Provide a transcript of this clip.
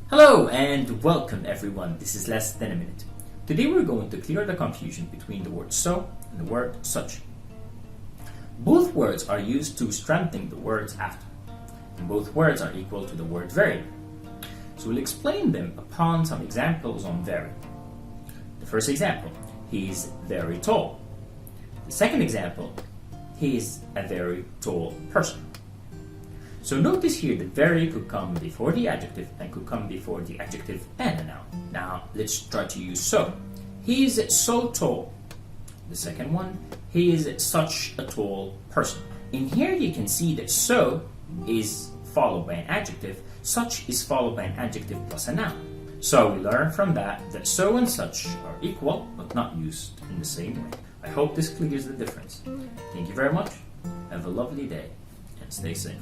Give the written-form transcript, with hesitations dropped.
Hello and welcome everyone. This is less than a minute. Today we're going to clear the confusion between the word so and the word such. Both words are used to strengthen the words after, and both words are equal to the word very. So we'll explain them upon some examples on very. The first example, he is very tall. The second example, he is a very tall person. So notice here that very could come before the adjective and could come before the adjective and a noun. Now let's try to use so. He is so tall. The second one, he is such a tall person. In here you can see that so is followed by an adjective, such is followed by an adjective plus a noun. So we learn from that so and such are equal but not used in the same way. I hope this clears the difference. Thank you very much. Have a lovely day and stay safe.